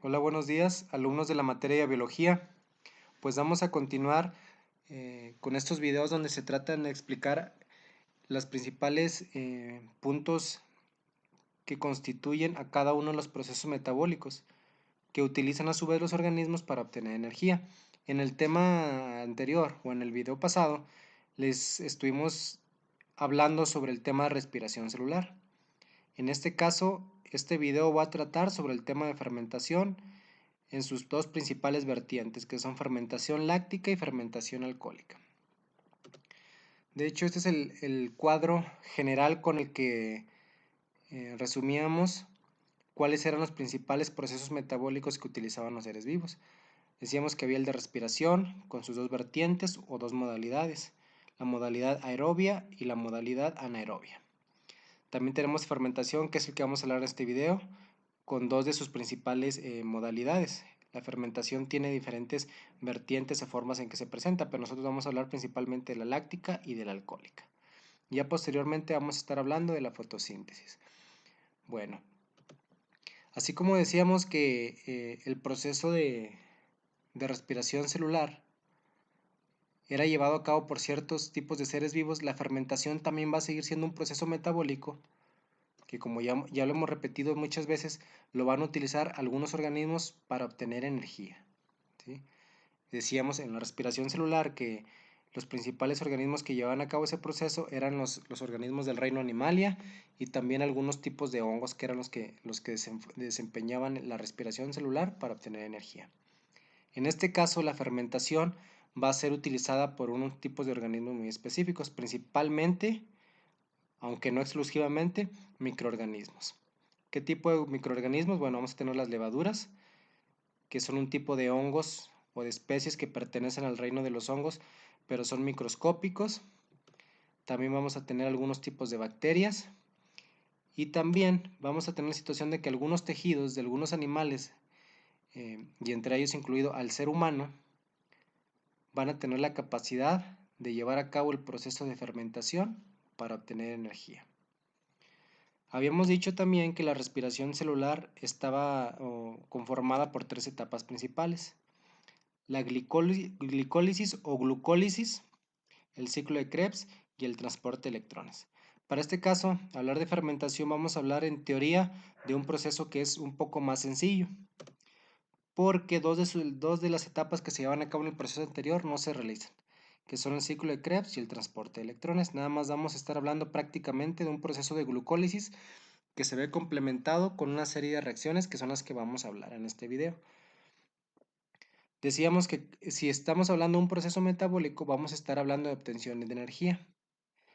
Hola, buenos días, alumnos de la materia de biología. Pues vamos a continuar con estos videos donde se tratan de explicar los principales puntos que constituyen a cada uno de los procesos metabólicos que utilizan a su vez los organismos para obtener energía. En el tema anterior o en el video pasado les estuvimos hablando sobre el tema de respiración celular. En este caso, este video va a tratar sobre el tema de fermentación en sus dos principales vertientes, que son fermentación láctica y fermentación alcohólica. De hecho, este es el cuadro general con el que resumíamos cuáles eran los principales procesos metabólicos que utilizaban los seres vivos. Decíamos que había el de respiración con sus dos vertientes o dos modalidades, la modalidad aerobia y la modalidad anaerobia. También tenemos fermentación, que es el que vamos a hablar en este video, con dos de sus principales modalidades. La fermentación tiene diferentes vertientes o formas en que se presenta, pero nosotros vamos a hablar principalmente de la láctica y de la alcohólica. Ya posteriormente vamos a estar hablando de la fotosíntesis. Bueno, así como decíamos que el proceso de respiración celular era llevado a cabo por ciertos tipos de seres vivos, la fermentación también va a seguir siendo un proceso metabólico que, como ya lo hemos repetido muchas veces, lo van a utilizar algunos organismos para obtener energía, ¿sí? Decíamos en la respiración celular que los principales organismos que llevaban a cabo ese proceso eran los organismos del reino Animalia y también algunos tipos de hongos que eran los que desempeñaban la respiración celular para obtener energía. En este caso, la fermentación va a ser utilizada por unos tipos de organismos muy específicos, principalmente, aunque no exclusivamente, microorganismos. ¿Qué tipo de microorganismos? Bueno, vamos a tener las levaduras, que son un tipo de hongos o de especies que pertenecen al reino de los hongos, pero son microscópicos. También vamos a tener algunos tipos de bacterias y también vamos a tener la situación de que algunos tejidos de algunos animales, y entre ellos incluido al ser humano, van a tener la capacidad de llevar a cabo el proceso de fermentación para obtener energía. Habíamos dicho también que la respiración celular estaba conformada por tres etapas principales: la glicólisis o glucólisis, el ciclo de Krebs y el transporte de electrones. Para este caso, hablar de fermentación, vamos a hablar en teoría de un proceso que es un poco más sencillo, porque dos de las etapas que se llevan a cabo en el proceso anterior no se realizan, que son el ciclo de Krebs y el transporte de electrones. Nada más vamos a estar hablando prácticamente de un proceso de glucólisis que se ve complementado con una serie de reacciones que son las que vamos a hablar en este video. Decíamos que si estamos hablando de un proceso metabólico, vamos a estar hablando de obtención de energía.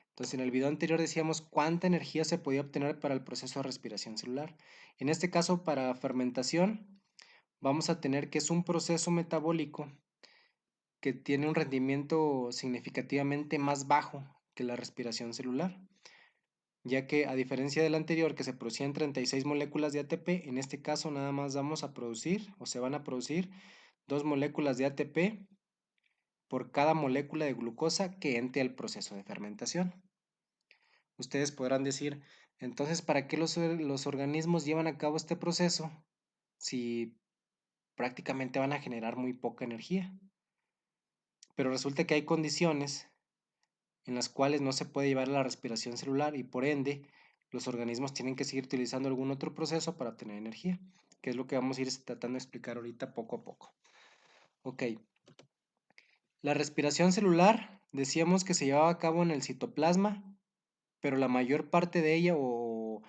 Entonces, en el video anterior decíamos cuánta energía se podía obtener para el proceso de respiración celular. En este caso, para fermentación, vamos a tener que es un proceso metabólico que tiene un rendimiento significativamente más bajo que la respiración celular, ya que a diferencia del anterior que se producían 36 moléculas de ATP, en este caso nada más vamos a producir o se van a producir 2 moléculas de ATP por cada molécula de glucosa que entre al proceso de fermentación. Ustedes podrán decir, entonces, ¿para qué los organismos llevan a cabo este proceso si prácticamente van a generar muy poca energía? Pero resulta que hay condiciones en las cuales no se puede llevar la respiración celular y por ende los organismos tienen que seguir utilizando algún otro proceso para obtener energía, que es lo que vamos a ir tratando de explicar ahorita poco a poco. Ok, la respiración celular decíamos que se llevaba a cabo en el citoplasma, pero la mayor parte de ella o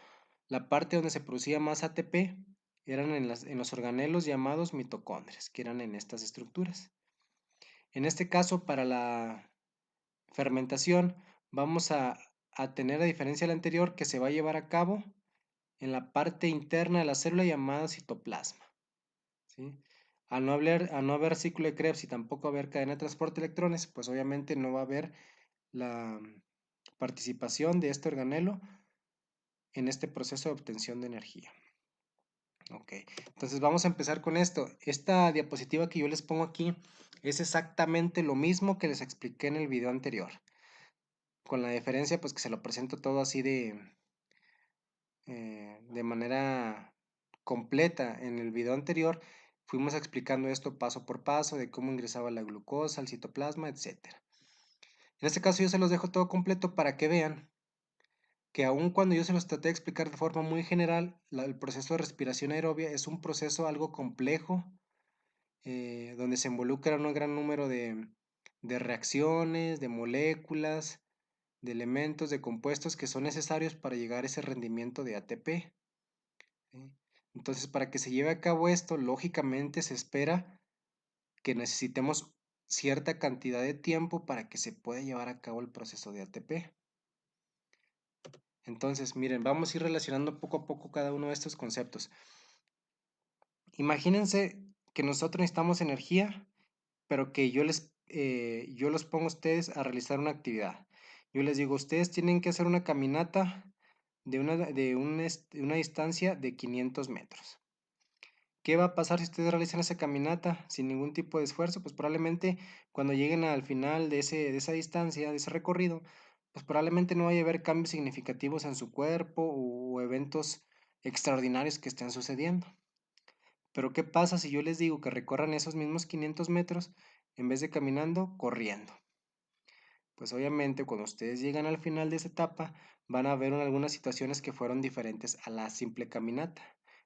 la parte donde se producía más ATP eran en los organelos llamados mitocondrias, que eran en estas estructuras. En este caso, para la fermentación, vamos a tener, a diferencia del anterior, que se va a llevar a cabo en la parte interna de la célula llamada citoplasma, ¿sí? Al no haber ciclo de Krebs y tampoco haber cadena de transporte de electrones, pues obviamente no va a haber la participación de este organelo en este proceso de obtención de energía. Ok, entonces vamos a empezar con esto. Esta diapositiva que yo les pongo aquí es exactamente lo mismo que les expliqué en el video anterior, con la diferencia pues que se lo presento todo así de manera completa en el video anterior, fuimos explicando esto paso por paso de cómo ingresaba la glucosa al citoplasma, etcétera. En este caso yo se los dejo todo completo para que vean que aun cuando yo se los traté de explicar de forma muy general, el proceso de respiración aerobia es un proceso algo complejo, donde se involucra un gran número de reacciones, de moléculas, de elementos, de compuestos que son necesarios para llegar a ese rendimiento de ATP. ¿Sí? Entonces, para que se lleve a cabo esto, lógicamente se espera que necesitemos cierta cantidad de tiempo para que se pueda llevar a cabo el proceso de ATP. Entonces, miren, vamos a ir relacionando poco a poco cada uno de estos conceptos. Imagínense que nosotros necesitamos energía, pero que yo los pongo a ustedes a realizar una actividad. Yo les digo, ustedes tienen que hacer una caminata de una distancia de 500 metros. ¿Qué va a pasar si ustedes realizan esa caminata sin ningún tipo de esfuerzo? Pues probablemente cuando lleguen al final de esa distancia, de ese recorrido, pues probablemente no vaya a haber cambios significativos en su cuerpo o eventos extraordinarios que estén sucediendo. Pero ¿qué pasa si yo les digo que recorran esos mismos 500 metros en vez de caminando, corriendo? Pues obviamente cuando ustedes llegan al final de esa etapa van a ver algunas situaciones que fueron diferentes a la simple caminata.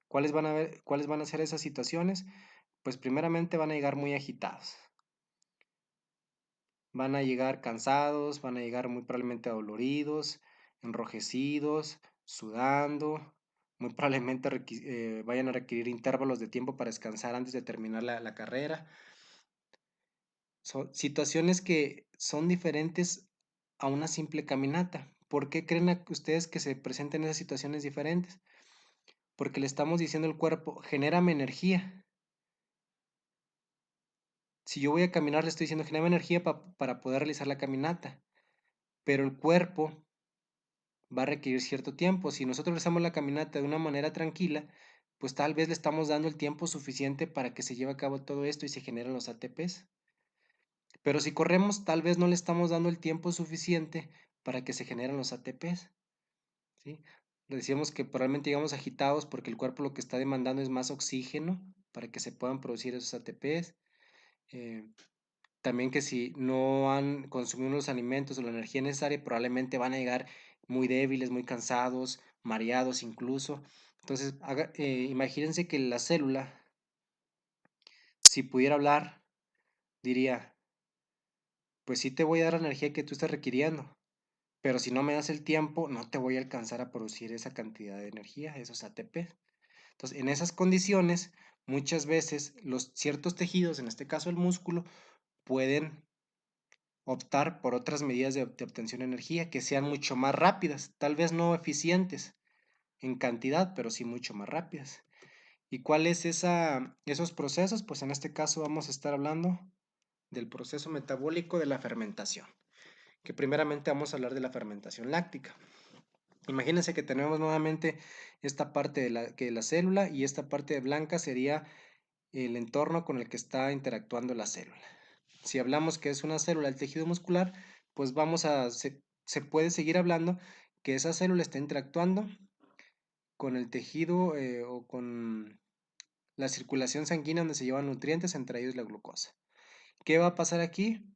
¿Cuáles van a ser esas situaciones? Pues primeramente van a llegar muy agitados, van a llegar cansados, van a llegar muy probablemente adoloridos, enrojecidos, sudando, muy probablemente vayan a requerir intervalos de tiempo para descansar antes de terminar la carrera. Son situaciones que son diferentes a una simple caminata. ¿Por qué creen ustedes que se presenten esas situaciones diferentes? Porque le estamos diciendo al cuerpo, genérame energía. Si yo voy a caminar, le estoy diciendo, genérame energía para poder realizar la caminata. Pero el cuerpo va a requerir cierto tiempo. Si nosotros realizamos la caminata de una manera tranquila, pues tal vez le estamos dando el tiempo suficiente para que se lleve a cabo todo esto y se generen los ATPs. Pero si corremos, tal vez no le estamos dando el tiempo suficiente para que se generen los ATPs, ¿sí? Le decíamos que probablemente llegamos agitados porque el cuerpo lo que está demandando es más oxígeno para que se puedan producir esos ATPs. Eh, También que si no han consumido los alimentos o la energía necesaria, probablemente van a llegar muy débiles, muy cansados, mareados incluso. Entonces, imagínense que la célula, si pudiera hablar, diría, pues sí te voy a dar la energía que tú estás requiriendo, pero si no me das el tiempo, no te voy a alcanzar a producir esa cantidad de energía, esos ATP. Entonces, en esas condiciones, muchas veces los ciertos tejidos, en este caso el músculo, pueden optar por otras medidas de obtención de energía que sean mucho más rápidas, tal vez no eficientes en cantidad, pero sí mucho más rápidas. ¿Y cuál es esos procesos? Pues en este caso vamos a estar hablando del proceso metabólico de la fermentación, que primeramente vamos a hablar de la fermentación láctica. Imagínense que tenemos nuevamente esta parte que la célula y esta parte blanca sería el entorno con el que está interactuando la célula. Si hablamos que es una célula del tejido muscular, pues se puede seguir hablando que esa célula está interactuando con el tejido o con la circulación sanguínea donde se llevan nutrientes, entre ellos la glucosa. ¿Qué va a pasar aquí?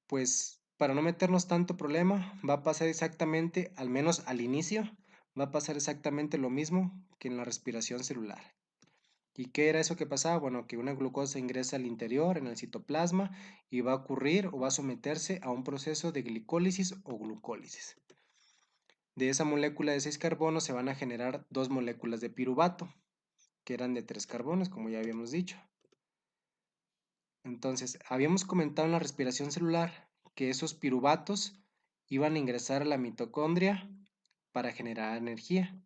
Pues para no meternos tanto problema, va a pasar exactamente, al menos al inicio, va a pasar exactamente lo mismo que en la respiración celular. ¿Y qué era eso que pasaba? Bueno, que una glucosa ingresa al interior, en el citoplasma, y va a ocurrir o va a someterse a un proceso de glicólisis o glucólisis. De esa molécula de 6 carbonos se van a generar 2 moléculas de piruvato, que eran de 3 carbonos, como ya habíamos dicho. Entonces, habíamos comentado en la respiración celular que esos piruvatos iban a ingresar a la mitocondria para generar energía,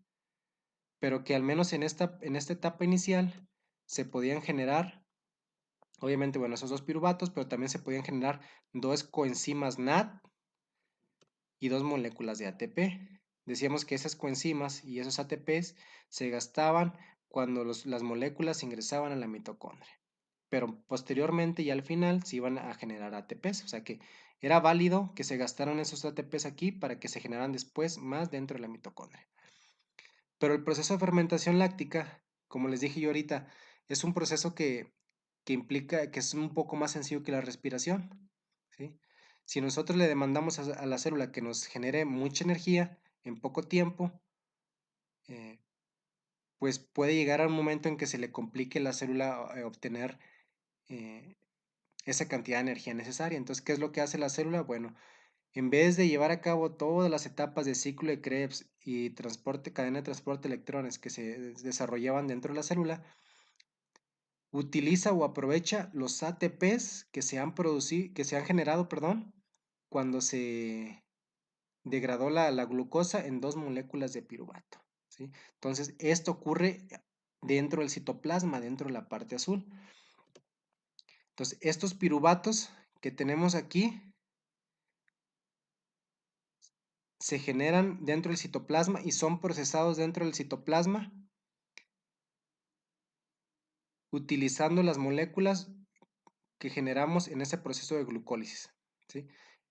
pero que al menos en esta etapa inicial se podían generar, obviamente, bueno, esos 2 piruvatos, pero también se podían generar 2 coenzimas NAD y 2 moléculas de ATP. Decíamos que esas coenzimas y esos ATPs se gastaban cuando las moléculas ingresaban a la mitocondria, pero posteriormente y al final se iban a generar ATPs, o sea que era válido que se gastaran esos ATPs aquí para que se generaran después más dentro de la mitocondria. Pero el proceso de fermentación láctica como les dije yo ahorita, es un proceso que implica que es un poco más sencillo que la respiración, ¿sí? Si nosotros le demandamos a la célula que nos genere mucha energía en poco tiempo, eh, pues puede llegar a un momento en que se le complique a la célula obtener eh, esa cantidad de energía necesaria. Entonces, ¿qué es lo que hace la célula? Bueno, en vez de llevar a cabo todas las etapas de ciclo de Krebs y transporte, cadena de transporte de electrones que se desarrollaban dentro de la célula, utiliza o aprovecha los ATPs que se han producido, que se han generado, perdón, cuando se degradó la glucosa en dos moléculas de piruvato, ¿sí? Entonces, esto ocurre dentro del citoplasma, dentro de la parte azul. Entonces, estos piruvatos que tenemos aquí se generan dentro del citoplasma y son procesados dentro del citoplasma utilizando las moléculas que generamos en ese proceso de glucólisis, ¿sí?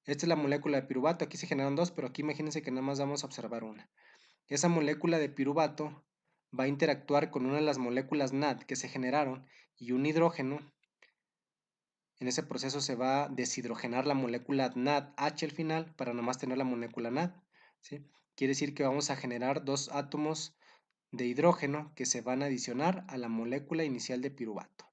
Esta es la molécula de piruvato, aquí se generan dos, pero aquí imagínense que nada más vamos a observar una. Esa molécula de piruvato va a interactuar con una de las moléculas NAD que se generaron y un hidrógeno. En ese proceso se va a deshidrogenar la molécula NADH al final para nomás tener la molécula NAD, ¿sí? Quiere decir que vamos a generar dos átomos de hidrógeno que se van a adicionar a la molécula inicial de piruvato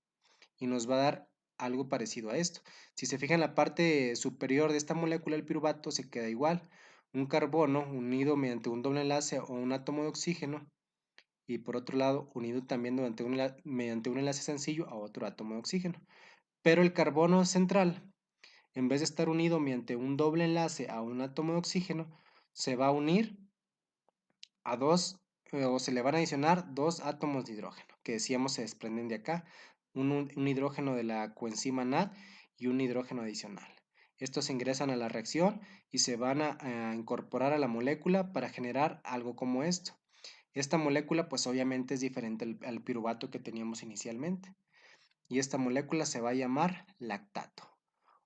y nos va a dar algo parecido a esto. Si se fijan, la parte superior de esta molécula, el piruvato, se queda igual. Un carbono unido mediante un doble enlace o un átomo de oxígeno y por otro lado unido también mediante un enlace sencillo a otro átomo de oxígeno. Pero el carbono central, en vez de estar unido mediante un doble enlace a un átomo de oxígeno, se va a unir a dos, o se le van a adicionar dos átomos de hidrógeno, que decíamos se desprenden de acá, un hidrógeno de la coenzima NAD y un hidrógeno adicional. Estos ingresan a la reacción y se van a incorporar a la molécula para generar algo como esto. Esta molécula pues obviamente es diferente al piruvato que teníamos inicialmente y esta molécula se va a llamar lactato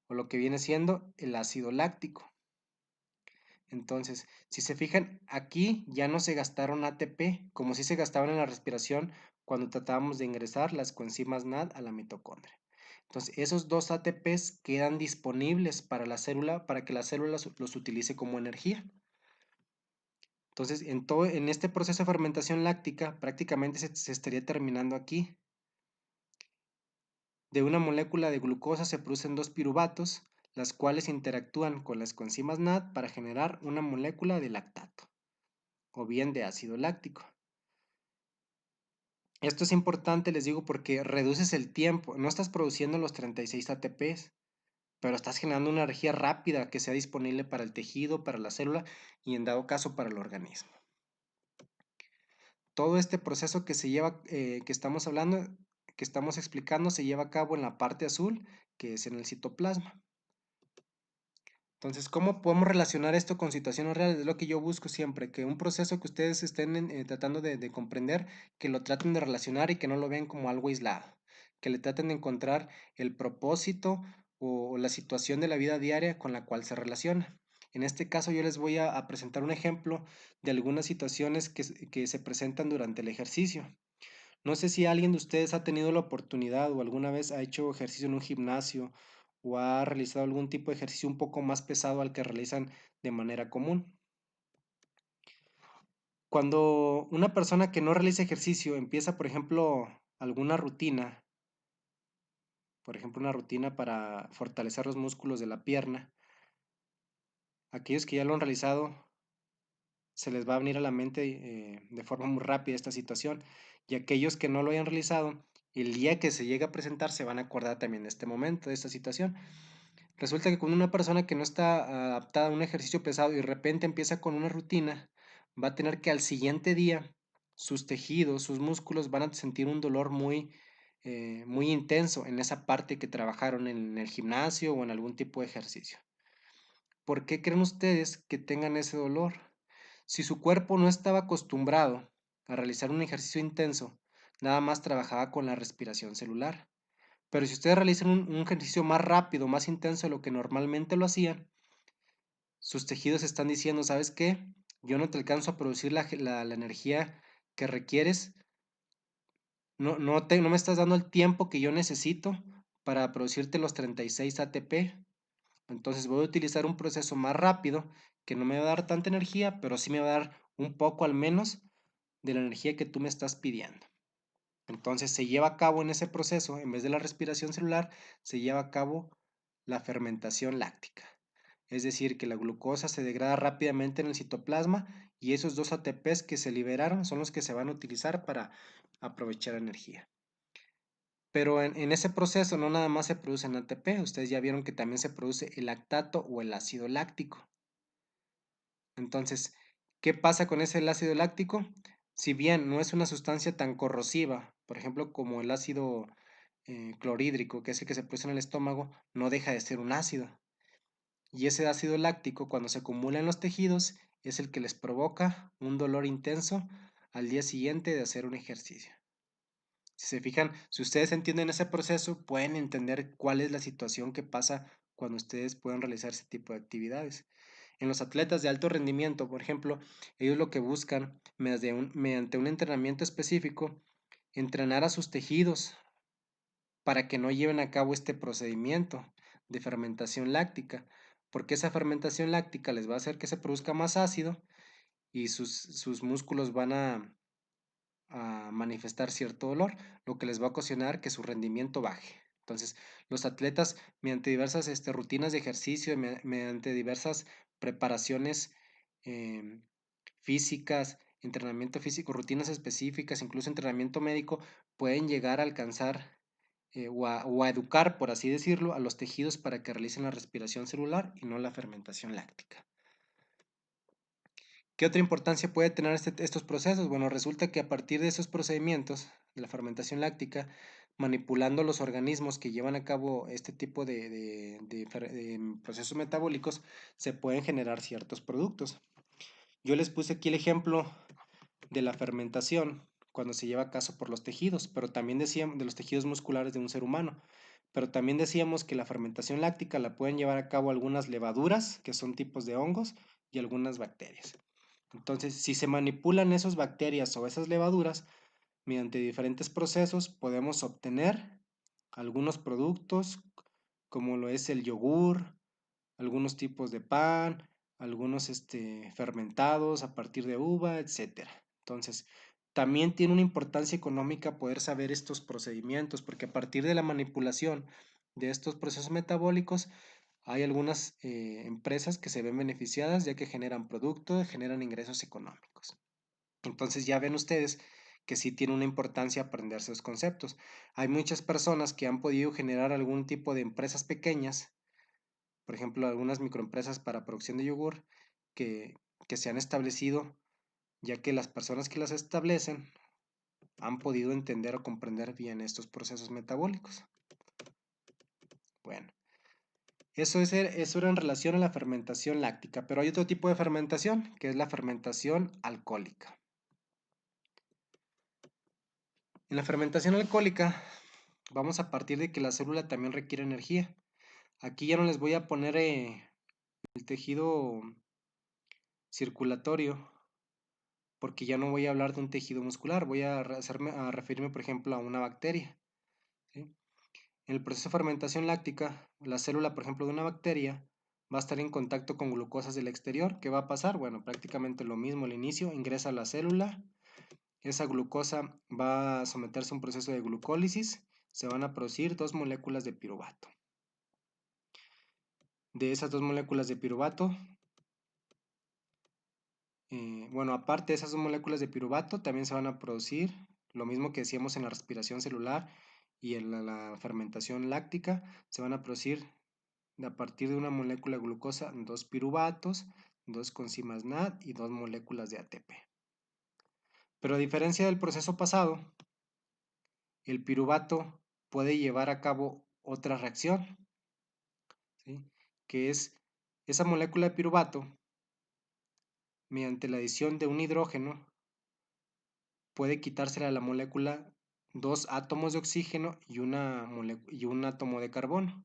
o lo que viene siendo el ácido láctico. Entonces, si se fijan, aquí ya no se gastaron ATP, como si se gastaban en la respiración cuando tratábamos de ingresar las coenzimas NAD a la mitocondria. Entonces, esos dos ATPs quedan disponibles para la célula, para que la célula los utilice como energía. Entonces, en este proceso de fermentación láctica, prácticamente se estaría terminando aquí. De una molécula de glucosa se producen dos piruvatos, las cuales interactúan con las coenzimas NAD para generar una molécula de lactato o bien de ácido láctico. Esto es importante, les digo, porque reduces el tiempo. No estás produciendo los 36 ATPs, pero estás generando una energía rápida que sea disponible para el tejido, para la célula y en dado caso para el organismo. Todo este proceso que se lleva, que estamos hablando, que estamos explicando, se lleva a cabo en la parte azul, que es en el citoplasma. Entonces, ¿cómo podemos relacionar esto con situaciones reales? Es lo que yo busco siempre, que un proceso que ustedes estén tratando de comprender, que lo traten de relacionar y que no lo vean como algo aislado, que le traten de encontrar el propósito o la situación de la vida diaria con la cual se relaciona. En este caso, yo les voy a presentar un ejemplo de algunas situaciones que se presentan durante el ejercicio. No sé si alguien de ustedes ha tenido la oportunidad o alguna vez ha hecho ejercicio en un gimnasio o ha realizado algún tipo de ejercicio un poco más pesado al que realizan de manera común. Cuando una persona que no realiza ejercicio empieza, por ejemplo, alguna rutina, por ejemplo, una rutina para fortalecer los músculos de la pierna, aquellos que ya lo han realizado se les va a venir a la mente de forma muy rápida esta situación y aquellos que no lo hayan realizado, el día que se llegue a presentar se van a acordar también de este momento, de esta situación. Resulta que cuando una persona que no está adaptada a un ejercicio pesado y de repente empieza con una rutina, va a tener que al siguiente día sus tejidos, sus músculos van a sentir un dolor muy intenso en esa parte que trabajaron en el gimnasio o en algún tipo de ejercicio. ¿Por qué creen ustedes que tengan ese dolor? Si su cuerpo no estaba acostumbrado a realizar un ejercicio intenso, nada más trabajaba con la respiración celular. Pero si ustedes realizan un ejercicio más rápido, más intenso de lo que normalmente lo hacían, sus tejidos están diciendo, ¿sabes qué? Yo no te alcanzo a producir la energía que requieres no me estás dando el tiempo que yo necesito para producirte los 36 ATP. Entonces voy a utilizar un proceso más rápido que no me va a dar tanta energía, pero sí me va a dar un poco al menos de la energía que tú me estás pidiendo. Entonces se lleva a cabo en ese proceso, en vez de la respiración celular, se lleva a cabo la fermentación láctica. Es decir, que la glucosa se degrada rápidamente en el citoplasma y esos dos ATPs que se liberaron son los que se van a utilizar para aprovechar energía. Pero en ese proceso no nada más se producen ATP, ustedes ya vieron que también se produce el lactato o el ácido láctico. Entonces, ¿qué pasa con ese ácido láctico? Si bien no es una sustancia tan corrosiva, por ejemplo, como el ácido clorhídrico, que es el que se produce en el estómago, no deja de ser un ácido. Y ese ácido láctico, cuando se acumula en los tejidos, es el que les provoca un dolor intenso al día siguiente de hacer un ejercicio. Si se fijan, si ustedes entienden ese proceso, pueden entender cuál es la situación que pasa cuando ustedes pueden realizar ese tipo de actividades. En los atletas de alto rendimiento, por ejemplo, ellos lo que buscan mediante un entrenamiento específico, entrenar a sus tejidos para que no lleven a cabo este procedimiento de fermentación láctica, porque esa fermentación láctica les va a hacer que se produzca más ácido y sus músculos van a manifestar cierto dolor, lo que les va a ocasionar que su rendimiento baje. Entonces, los atletas, mediante diversas rutinas de ejercicio, mediante diversas preparaciones em, físicas, entrenamiento físico, rutinas específicas, incluso entrenamiento médico, pueden llegar a alcanzar o a educar, por así decirlo, a los tejidos para que realicen la respiración celular y no la fermentación láctica. ¿Qué otra importancia puede tener estos procesos? Bueno, resulta que a partir de esos procedimientos de la fermentación láctica, manipulando los organismos que llevan a cabo este tipo de procesos metabólicos, se pueden generar ciertos productos. Yo les puse aquí el ejemplo de la fermentación cuando se lleva a cabo por los tejidos, pero también decíamos de los tejidos musculares de un ser humano. Pero también decíamos que la fermentación láctica la pueden llevar a cabo algunas levaduras, que son tipos de hongos, y algunas bacterias. Entonces, si se manipulan esas bacterias o esas levaduras, mediante diferentes procesos podemos obtener algunos productos como lo es el yogur, algunos tipos de pan, algunos fermentados a partir de uva, etcétera. Entonces, también tiene una importancia económica poder saber estos procedimientos, porque a partir de la manipulación de estos procesos metabólicos, hay algunas empresas que se ven beneficiadas ya que generan productos, generan ingresos económicos. Entonces ya ven ustedes que sí tiene una importancia aprender esos conceptos. Hay muchas personas que han podido generar algún tipo de empresas pequeñas, por ejemplo, algunas microempresas para producción de yogur que, que se han establecido, ya que las personas que las establecen han podido entender o comprender bien estos procesos metabólicos. Bueno, eso era en relación a la fermentación láctica, pero hay otro tipo de fermentación, que es la fermentación alcohólica. En la fermentación alcohólica vamos a partir de que la célula también requiere energía. Aquí ya no les voy a poner el tejido circulatorio, porque ya no voy a hablar de un tejido muscular, voy a referirme, por ejemplo, a una bacteria. ¿Sí? En el proceso de fermentación láctica, la célula, por ejemplo, de una bacteria va a estar en contacto con glucosas del exterior. ¿Qué va a pasar? Bueno, prácticamente lo mismo al inicio, ingresa a la célula, esa glucosa va a someterse a un proceso de glucólisis, se van a producir dos moléculas de piruvato. De esas dos moléculas de piruvato, bueno, aparte de esas dos moléculas de piruvato, también se van a producir lo mismo que decíamos en la respiración celular y en la fermentación láctica, se van a producir a partir de una molécula de glucosa dos piruvatos, dos coenzimas NAD y dos moléculas de ATP. Pero a diferencia del proceso pasado, el piruvato puede llevar a cabo otra reacción, ¿sí? Que es esa molécula de piruvato, mediante la adición de un hidrógeno, puede quitársela a la molécula dos átomos de oxígeno y un átomo de carbono,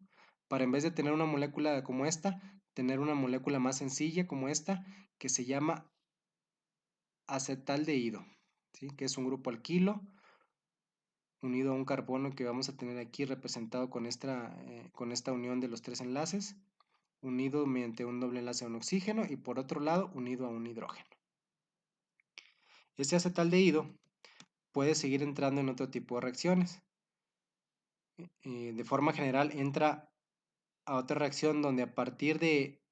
para en vez de tener una molécula como esta, tener una molécula más sencilla como esta, que se llama acetaldehído, ¿sí? Que es un grupo alquilo unido a un carbono que vamos a tener aquí representado con esta unión de los tres enlaces, unido mediante un doble enlace a un oxígeno y por otro lado unido a un hidrógeno. Este acetaldehído puede seguir entrando en otro tipo de reacciones. De forma general entra a otra reacción donde a partir de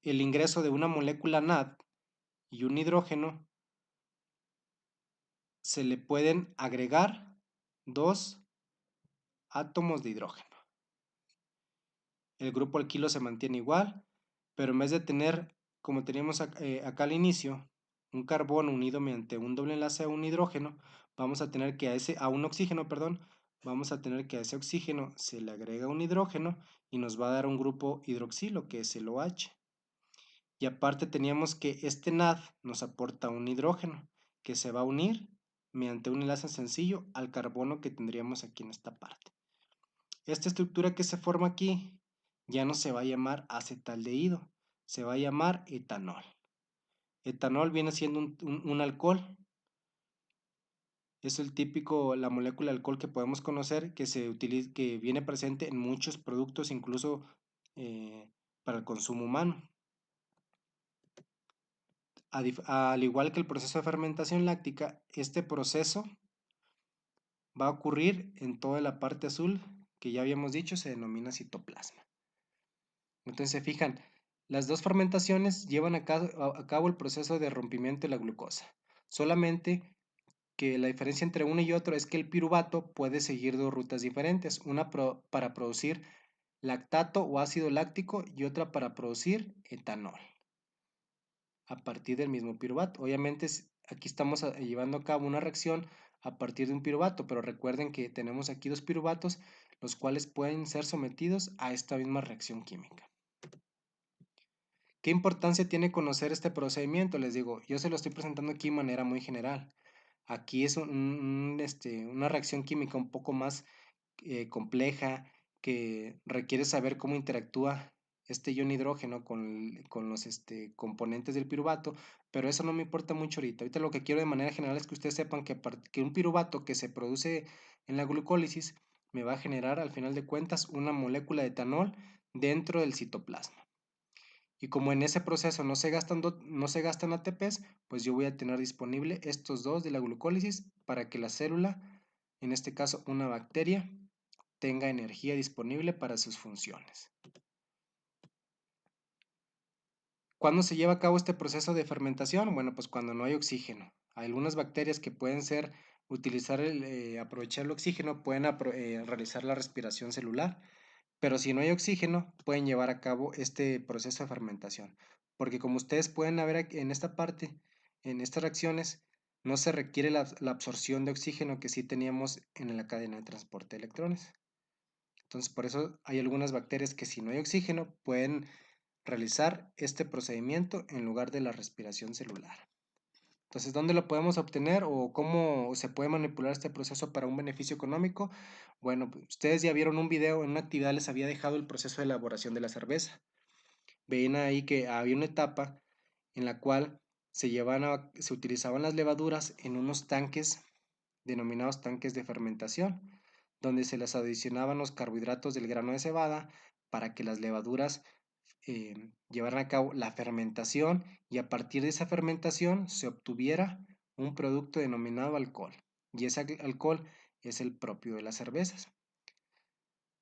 el ingreso de una molécula NAD y un hidrógeno se le pueden agregar dos átomos de hidrógeno. El grupo alquilo se mantiene igual, pero en vez de tener, como teníamos acá al inicio, un carbono unido mediante un doble enlace a un hidrógeno, vamos a tener que a un oxígeno, perdón, vamos a tener que a ese oxígeno se le agrega un hidrógeno y nos va a dar un grupo hidroxilo, que es el OH. Y aparte teníamos que este NAD nos aporta un hidrógeno, que se va a unir mediante un enlace sencillo al carbono que tendríamos aquí en esta parte. Esta estructura que se forma aquí ya no se va a llamar acetaldehído, se va a llamar etanol. Etanol viene siendo un alcohol. Es la molécula de alcohol que podemos conocer que viene presente en muchos productos, incluso para el consumo humano. Al igual que el proceso de fermentación láctica, este proceso va a ocurrir en toda la parte azul que ya habíamos dicho se denomina citoplasma. Entonces se fijan, las dos fermentaciones llevan a cabo el proceso de rompimiento de la glucosa. Solamente que la diferencia entre uno y otro es que el piruvato puede seguir dos rutas diferentes, una para producir lactato o ácido láctico y otra para producir etanol a partir del mismo piruvato. Obviamente aquí estamos llevando a cabo una reacción a partir de un piruvato, pero recuerden que tenemos aquí dos piruvatos, los cuales pueden ser sometidos a esta misma reacción química. ¿Qué importancia tiene conocer este procedimiento? Les digo, yo se lo estoy presentando aquí de manera muy general. Aquí es una reacción química un poco más compleja que requiere saber cómo interactúa este ion hidrógeno con los componentes del piruvato, pero eso no me importa mucho ahorita. Ahorita lo que quiero de manera general es que ustedes sepan que un piruvato que se produce en la glucólisis me va a generar al final de cuentas una molécula de etanol dentro del citoplasma. Y como en ese proceso no se gastan ATPs, pues yo voy a tener disponible estos dos de la glucólisis para que la célula, en este caso una bacteria, tenga energía disponible para sus funciones. ¿Cuándo se lleva a cabo este proceso de fermentación? Bueno, pues cuando no hay oxígeno. Hay algunas bacterias que pueden aprovechar el oxígeno, pueden realizar la respiración celular. Pero si no hay oxígeno, pueden llevar a cabo este proceso de fermentación. Porque como ustedes pueden ver aquí en esta parte, en estas reacciones, no se requiere la absorción de oxígeno que sí teníamos en la cadena de transporte de electrones. Entonces, por eso hay algunas bacterias que si no hay oxígeno, pueden realizar este procedimiento en lugar de la respiración celular. Entonces, ¿dónde lo podemos obtener o cómo se puede manipular este proceso para un beneficio económico? Bueno, pues, ustedes ya vieron un video, en una actividad les había dejado el proceso de elaboración de la cerveza. Veían ahí que había una etapa en la cual se utilizaban las levaduras en unos tanques denominados tanques de fermentación, donde se les adicionaban los carbohidratos del grano de cebada para que las levaduras llevaran a cabo la fermentación y a partir de esa fermentación se obtuviera un producto denominado alcohol. Y ese alcohol es el propio de las cervezas.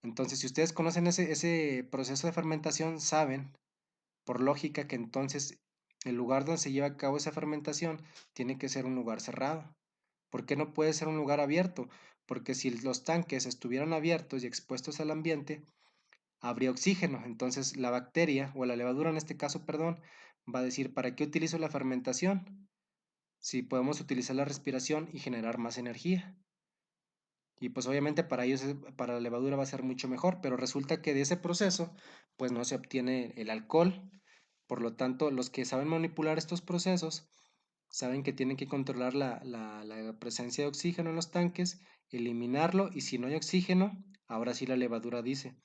Entonces, si ustedes conocen ese proceso de fermentación, saben por lógica que entonces el lugar donde se lleva a cabo esa fermentación tiene que ser un lugar cerrado. ¿Por qué no puede ser un lugar abierto? Porque si los tanques estuvieran abiertos y expuestos al ambiente, habría oxígeno. Entonces la bacteria o la levadura en este caso, perdón, va a decir, ¿para qué utilizo la fermentación? Si podemos utilizar la respiración y generar más energía. Y pues obviamente para ellos, para la levadura va a ser mucho mejor, pero resulta que de ese proceso pues no se obtiene el alcohol. Por lo tanto, los que saben manipular estos procesos saben que tienen que controlar la presencia de oxígeno en los tanques, eliminarlo y si no hay oxígeno, ahora sí la levadura dice,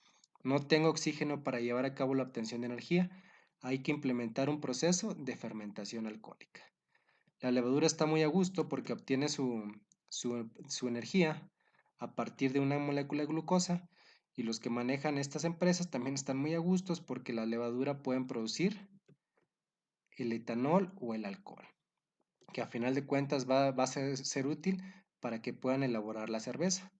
no tengo oxígeno para llevar a cabo la obtención de energía, hay que implementar un proceso de fermentación alcohólica. La levadura está muy a gusto porque obtiene su energía a partir de una molécula de glucosa, y los que manejan estas empresas también están muy a gustos porque la levadura pueden producir el etanol o el alcohol, que a final de cuentas va a ser útil para que puedan elaborar la cerveza.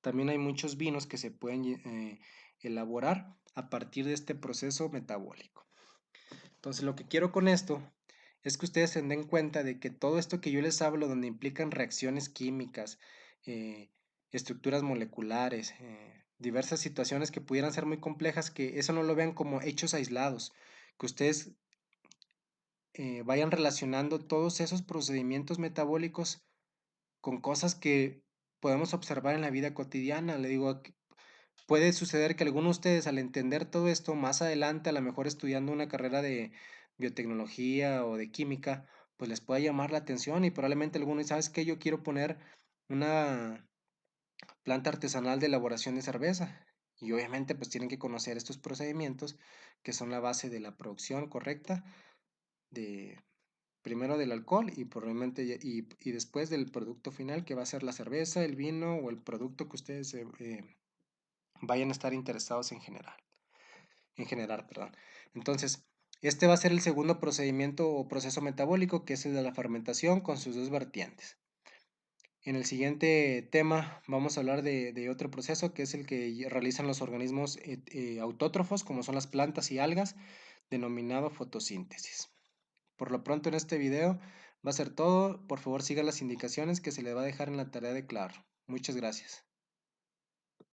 También hay muchos vinos que se pueden elaborar a partir de este proceso metabólico. Entonces, lo que quiero con esto es que ustedes se den cuenta de que todo esto que yo les hablo, donde implican reacciones químicas, eh, estructuras moleculares, diversas situaciones que pudieran ser muy complejas, que eso no lo vean como hechos aislados, que ustedes vayan relacionando todos esos procedimientos metabólicos con cosas que podemos observar en la vida cotidiana. Le digo, puede suceder que algunos de ustedes, al entender todo esto más adelante, a lo mejor estudiando una carrera de biotecnología o de química, pues les pueda llamar la atención y probablemente algunos, ¿sabes qué? Yo quiero poner una planta artesanal de elaboración de cerveza. Y obviamente pues tienen que conocer estos procedimientos que son la base de la producción correcta de primero del alcohol y probablemente y después del producto final que va a ser la cerveza, el vino o el producto que ustedes vayan a estar interesados en generar, perdón. Entonces, este va a ser el segundo procedimiento o proceso metabólico, que es el de la fermentación con sus dos vertientes. En el siguiente tema vamos a hablar de otro proceso que es el que realizan los organismos autótrofos, como son las plantas y algas, denominado fotosíntesis. Por lo pronto en este video va a ser todo. Por favor siga las indicaciones que se le va a dejar en la tarea de claro. Muchas gracias.